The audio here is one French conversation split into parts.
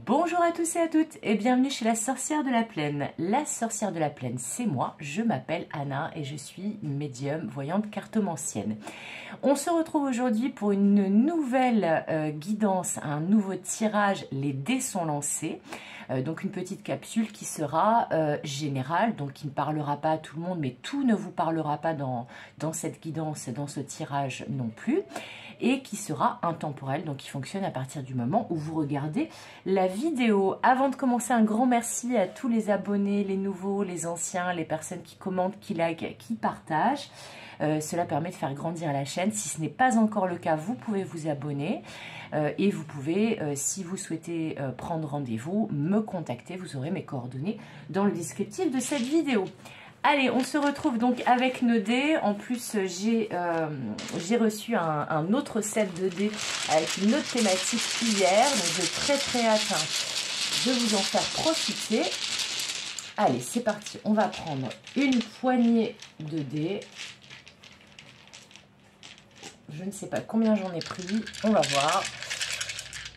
Bonjour à tous et à toutes et bienvenue chez la sorcière de la plaine. La sorcière de la plaine, c'est moi, je m'appelle Anna et je suis médium, voyante, cartomancienne. On se retrouve aujourd'hui pour une nouvelle guidance, un nouveau tirage, les dés sont lancés. Donc une petite capsule qui sera générale, donc qui ne parlera pas à tout le monde, mais tout ne vous parlera pas dans cette guidance, dans ce tirage non plus, et qui sera intemporel, donc qui fonctionne à partir du moment où vous regardez la vidéo. Avant de commencer, un grand merci à tous les abonnés, les nouveaux, les anciens, les personnes qui commentent, qui likent, qui partagent. Cela permet de faire grandir la chaîne. Si ce n'est pas encore le cas, vous pouvez vous abonner et vous pouvez, si vous souhaitez prendre rendez-vous, me contacter. Vous aurez mes coordonnées dans le descriptif de cette vidéo. Allez, on se retrouve donc avec nos dés. En plus, j'ai reçu un autre set de dés avec une autre thématique hier. Donc, j'ai très hâte de vous en faire profiter. Allez, c'est parti. On va prendre une poignée de dés. Je ne sais pas combien j'en ai pris. On va voir.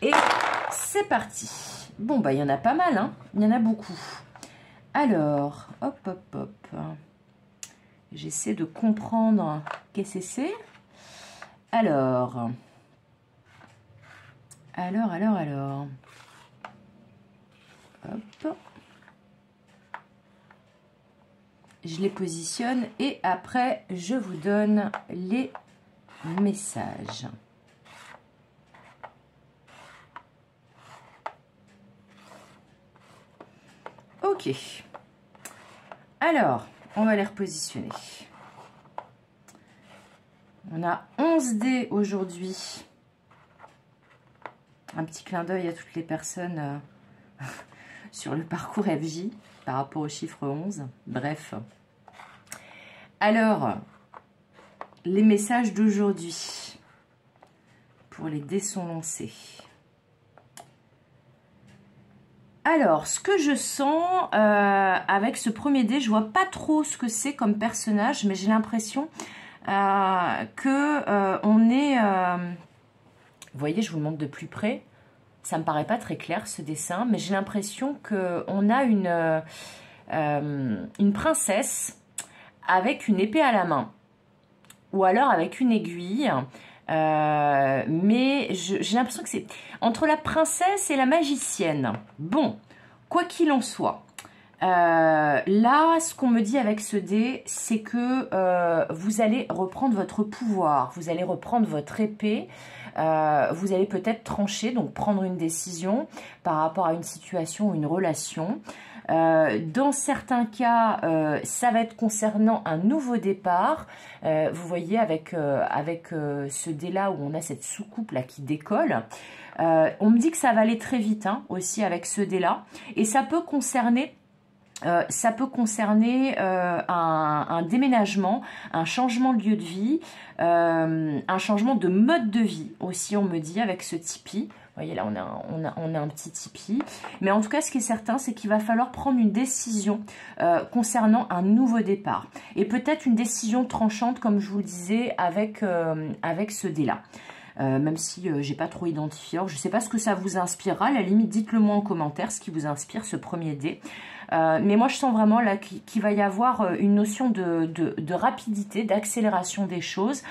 Et c'est parti. Bon, bah, il y en a pas mal, hein. Il y en a beaucoup. Alors, hop. J'essaie de comprendre qu'est-ce que c'est. Alors. Hop. Je les positionne et après, je vous donne les messages. Ok. Alors, on va les repositionner. On a 11 dés aujourd'hui. Un petit clin d'œil à toutes les personnes sur le parcours FJ par rapport au chiffre 11. Bref. Alors, les messages d'aujourd'hui. Pour les dés sont lancés. Alors, ce que je sens avec ce premier dé, je vois pas trop ce que c'est comme personnage, mais j'ai l'impression que on est... vous voyez, je vous le montre de plus près. Ça me paraît pas très clair ce dessin, mais j'ai l'impression qu'on a une princesse avec une épée à la main, ou alors avec une aiguille. Mais j'ai l'impression que c'est entre la princesse et la magicienne. Bon, quoi qu'il en soit, là, ce qu'on me dit avec ce dé, c'est que vous allez reprendre votre pouvoir, vous allez reprendre votre épée, vous allez peut-être trancher, donc prendre une décision par rapport à une situation ou une relation. Dans certains cas, ça va être concernant un nouveau départ. Vous voyez avec ce dé-là où on a cette soucoupe là qui décolle. On me dit que ça va aller très vite hein, aussi avec ce dé-là. Et ça peut concerner... un déménagement, un changement de lieu de vie, un changement de mode de vie aussi, on me dit, avec ce tipi. Vous voyez, là, on a un petit tipi. Mais en tout cas, ce qui est certain, c'est qu'il va falloir prendre une décision concernant un nouveau départ. Et peut-être une décision tranchante, comme je vous le disais, avec ce dé-là. Même si j'ai pas trop identifié. Alors, je sais pas ce que ça vous inspirera. À la limite, dites-le moi en commentaire, ce qui vous inspire, ce premier dé. Mais moi, je sens vraiment là qu'il va y avoir une notion de rapidité, d'accélération des choses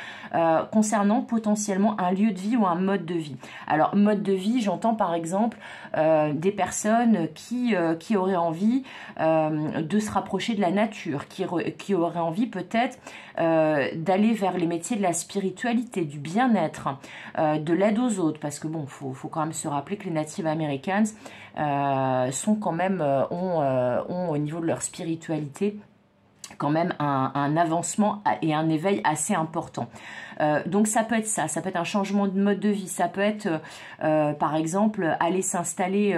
concernant potentiellement un lieu de vie ou un mode de vie. Alors, mode de vie, j'entends par exemple des personnes qui auraient envie de se rapprocher de la nature, qui auraient envie peut-être d'aller vers les métiers de la spiritualité, du bien-être, de l'aide aux autres, parce que bon, faut quand même se rappeler que les Native Americans sont quand même, ont au niveau de leur spiritualité quand même un avancement et un éveil assez important. Donc ça peut être ça peut être un changement de mode de vie, ça peut être par exemple aller s'installer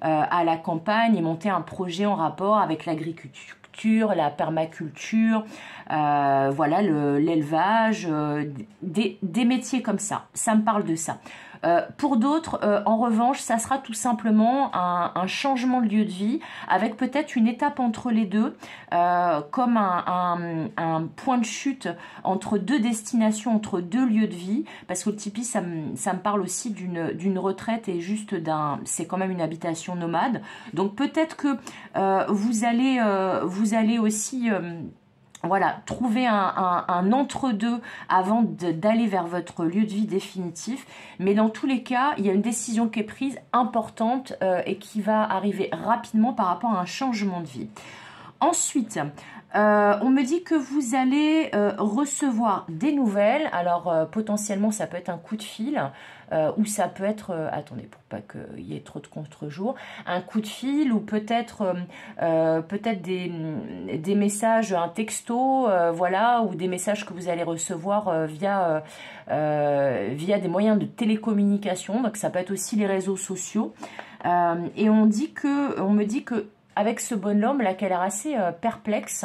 à la campagne et monter un projet en rapport avec l'agriculture, la permaculture, voilà, l'élevage, des métiers comme ça me parle de ça. Pour d'autres, en revanche, ça sera tout simplement un changement de lieu de vie, avec peut-être une étape entre les deux, comme un point de chute entre deux destinations, entre deux lieux de vie, parce que le tipi, ça me parle aussi d'une retraite et juste c'est quand même une habitation nomade. Donc peut-être que vous allez aussi voilà, trouver un entre-deux avant d'aller vers votre lieu de vie définitif. Mais dans tous les cas, il y a une décision qui est prise importante et qui va arriver rapidement par rapport à un changement de vie. Ensuite, on me dit que vous allez recevoir des nouvelles. Alors, potentiellement, ça peut être un coup de fil ou ça peut être, attendez, pour pas qu'il y ait trop de contre-jours, un coup de fil ou peut-être des messages, un texto, voilà, ou des messages que vous allez recevoir via des moyens de télécommunication. Donc, ça peut être aussi les réseaux sociaux. Et on me dit que avec ce bonhomme là, qui a l'air assez perplexe,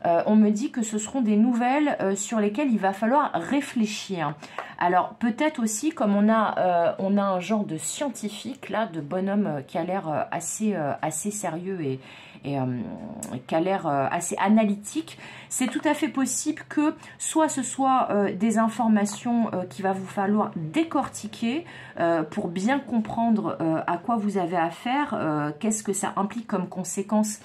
on me dit que ce seront des nouvelles sur lesquelles il va falloir réfléchir. Alors peut-être aussi, comme on a un genre de scientifique là, de bonhomme qui a l'air assez sérieux et qui a l'air assez analytique, c'est tout à fait possible que soit ce soit des informations qu'il va vous falloir décortiquer pour bien comprendre à quoi vous avez affaire, qu'est-ce que ça implique comme conséquence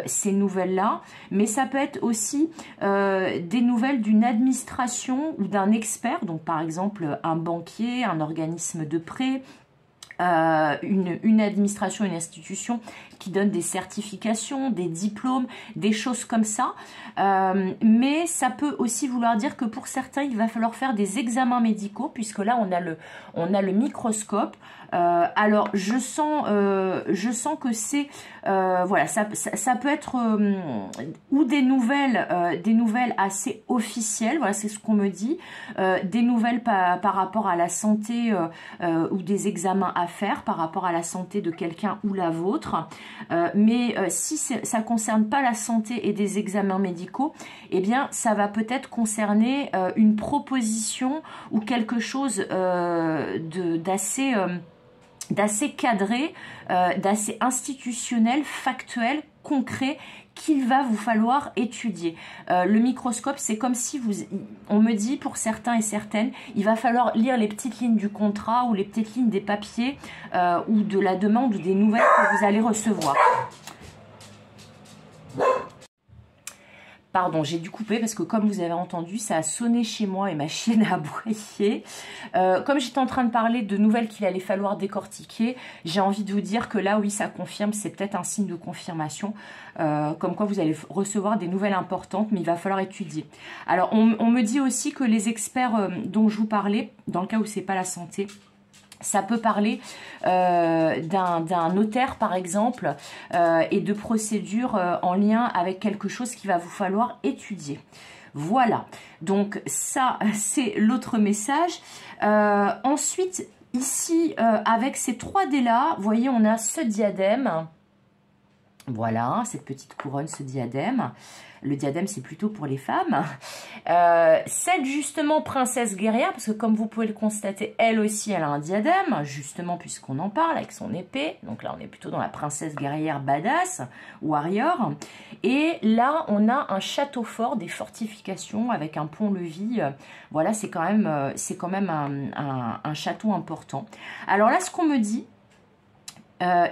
ces nouvelles-là, mais ça peut être aussi des nouvelles d'une administration ou d'un expert, donc par exemple un banquier, un organisme de prêt, une administration, une institution qui donne des certifications, des diplômes, des choses comme ça. Mais ça peut aussi vouloir dire que pour certains, il va falloir faire des examens médicaux, puisque là, on a le microscope. Alors, je sens que c'est... voilà, ça peut être ou des nouvelles assez officielles, voilà, c'est ce qu'on me dit, des nouvelles par rapport à la santé ou des examens à faire par rapport à la santé de quelqu'un ou la vôtre. Mais si ça ne concerne pas la santé et des examens médicaux, eh bien, ça va peut-être concerner une proposition ou quelque chose d'assez cadré, d'assez institutionnel, factuel, concret, qu'il va vous falloir étudier. Le microscope, c'est comme si on me dit pour certains et certaines, il va falloir lire les petites lignes du contrat ou les petites lignes des papiers ou de la demande ou des nouvelles que vous allez recevoir. Pardon, j'ai dû couper parce que comme vous avez entendu, ça a sonné chez moi et ma chienne a aboyé. Comme j'étais en train de parler de nouvelles qu'il allait falloir décortiquer, j'ai envie de vous dire que là, oui, ça confirme, c'est peut-être un signe de confirmation, comme quoi vous allez recevoir des nouvelles importantes, mais il va falloir étudier. Alors, on me dit aussi que les experts dont je vous parlais, dans le cas où c'est pas la santé, ça peut parler d'un notaire, par exemple, et de procédures en lien avec quelque chose qu'il va vous falloir étudier. Voilà, donc ça, c'est l'autre message. Ensuite, ici, avec ces 3D-là, vous voyez, on a ce diadème. Voilà, cette petite couronne, ce diadème. Le diadème, c'est plutôt pour les femmes. Cette, justement, princesse guerrière, parce que comme vous pouvez le constater, elle aussi, elle a un diadème, justement, puisqu'on en parle, avec son épée. Donc là, on est plutôt dans la princesse guerrière badass, warrior. Et là, on a un château fort, des fortifications, avec un pont-levis. Voilà, c'est quand même un château important. Alors là, ce qu'on me dit,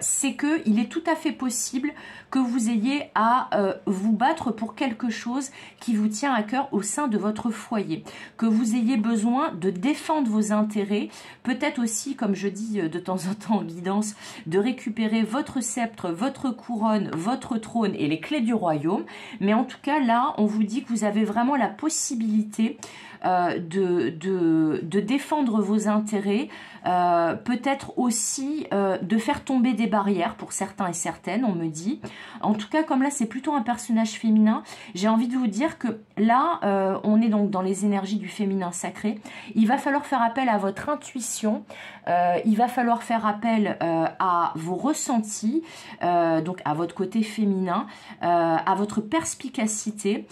c'est qu'il est tout à fait possible que vous ayez à vous battre pour quelque chose qui vous tient à cœur au sein de votre foyer, que vous ayez besoin de défendre vos intérêts, peut-être aussi, comme je dis de temps en temps en guidance, de récupérer votre sceptre, votre couronne, votre trône et les clés du royaume. Mais en tout cas, là, on vous dit que vous avez vraiment la possibilité de défendre vos intérêts, peut-être aussi de faire tomber tomber des barrières pour certains et certaines, on me dit. En tout cas, comme là, c'est plutôt un personnage féminin, j'ai envie de vous dire que là, on est donc dans les énergies du féminin sacré. Il va falloir faire appel à votre intuition, il va falloir faire appel à vos ressentis, donc à votre côté féminin, à votre perspicacité,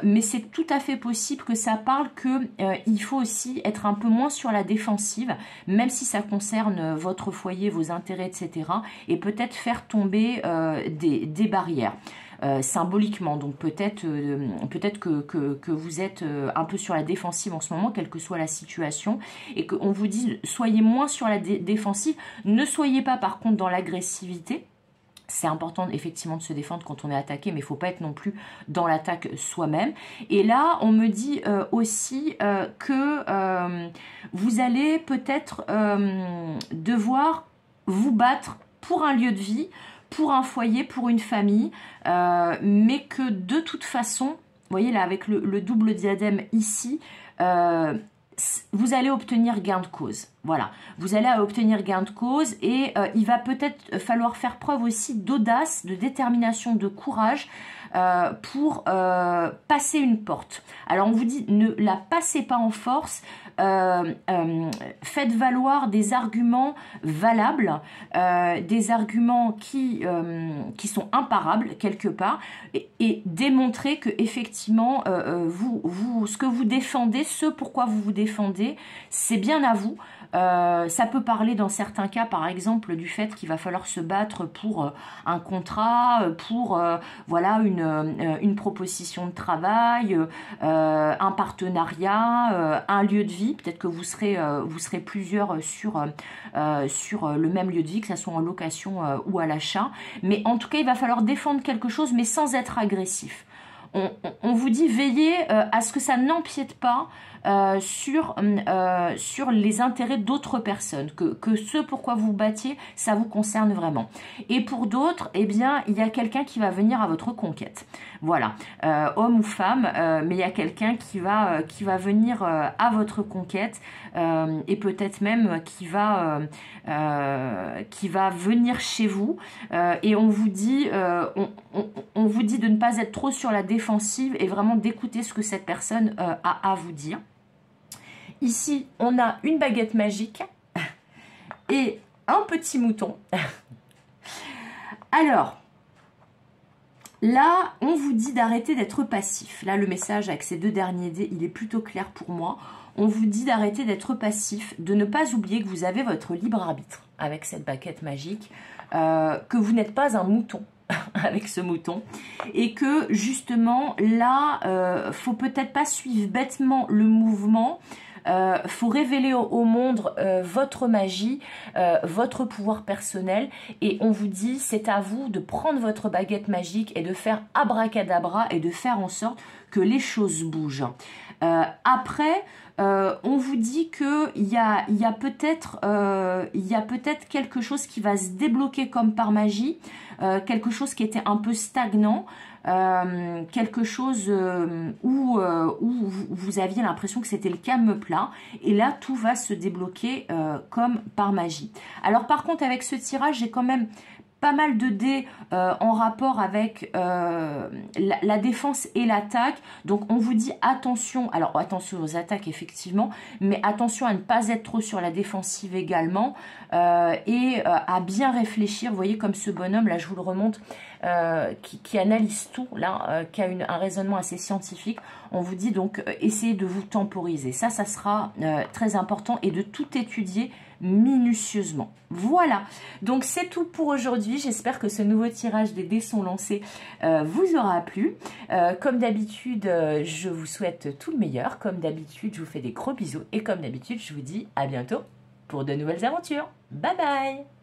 mais c'est tout à fait possible que ça parle que il faut aussi être un peu moins sur la défensive, même si ça concerne votre foyer, vos intérêts, etc. et peut-être faire tomber des barrières. Symboliquement, donc peut-être que vous êtes un peu sur la défensive en ce moment, quelle que soit la situation, et qu'on vous dit soyez moins sur la défensive, ne soyez pas par contre dans l'agressivité. C'est important effectivement de se défendre quand on est attaqué, mais il ne faut pas être non plus dans l'attaque soi-même. Et là, on me dit aussi que vous allez peut-être devoir vous battre pour un lieu de vie, pour un foyer, pour une famille, mais que de toute façon, vous voyez là avec le double diadème ici, vous allez obtenir gain de cause. Voilà, vous allez obtenir gain de cause et il va peut-être falloir faire preuve aussi d'audace, de détermination, de courage pour passer une porte. Alors on vous dit, ne la passez pas en force, faites valoir des arguments valables, des arguments qui sont imparables quelque part, et démontrez que effectivement ce que vous défendez, ce pourquoi vous vous défendez, c'est bien à vous. Ça peut parler dans certains cas, par exemple, du fait qu'il va falloir se battre pour un contrat, pour voilà une proposition de travail, un partenariat, un lieu de vie. Peut-être que vous serez plusieurs sur le même lieu de vie, que ce soit en location ou à l'achat. Mais en tout cas, il va falloir défendre quelque chose, mais sans être agressif. On vous dit veillez à ce que ça n'empiète pas sur les intérêts d'autres personnes, que ce pourquoi vous vous battiez, ça vous concerne vraiment. Et pour d'autres, eh bien, il y a quelqu'un qui va venir à votre conquête. Voilà, homme ou femme, mais il y a quelqu'un qui va venir à votre conquête et peut-être même qui va venir chez vous. Et on vous dit de ne pas être trop sur la défensive et vraiment d'écouter ce que cette personne a à vous dire. Ici, on a une baguette magique et un petit mouton. Alors, là, on vous dit d'arrêter d'être passif. Là, le message avec ces deux derniers dés, il est plutôt clair pour moi. On vous dit d'arrêter d'être passif, de ne pas oublier que vous avez votre libre arbitre avec cette baguette magique, que vous n'êtes pas un mouton avec ce mouton, et que justement, là, faut peut-être pas suivre bêtement le mouvement. Faut révéler au monde votre magie, votre pouvoir personnel, et on vous dit c'est à vous de prendre votre baguette magique et de faire abracadabra et de faire en sorte que les choses bougent. Après, on vous dit qu'il y a peut-être quelque chose qui va se débloquer comme par magie, quelque chose qui était un peu stagnant, quelque chose où vous aviez l'impression que c'était le calme plat, et là tout va se débloquer comme par magie. Alors par contre avec ce tirage j'ai quand même pas mal de dés en rapport avec la défense et l'attaque. Donc on vous dit attention, alors attention aux attaques effectivement, mais attention à ne pas être trop sur la défensive également, et à bien réfléchir. Vous voyez comme ce bonhomme, là je vous le remonte, qui analyse tout, là, qui a un raisonnement assez scientifique. On vous dit donc essayez de vous temporiser. Ça sera très important, et de tout étudier minutieusement. Voilà, donc c'est tout pour aujourd'hui. J'espère que ce nouveau tirage des dés sont lancés vous aura plu. Comme d'habitude, je vous souhaite tout le meilleur. Comme d'habitude, je vous fais des gros bisous. Et comme d'habitude, je vous dis à bientôt pour de nouvelles aventures. Bye bye!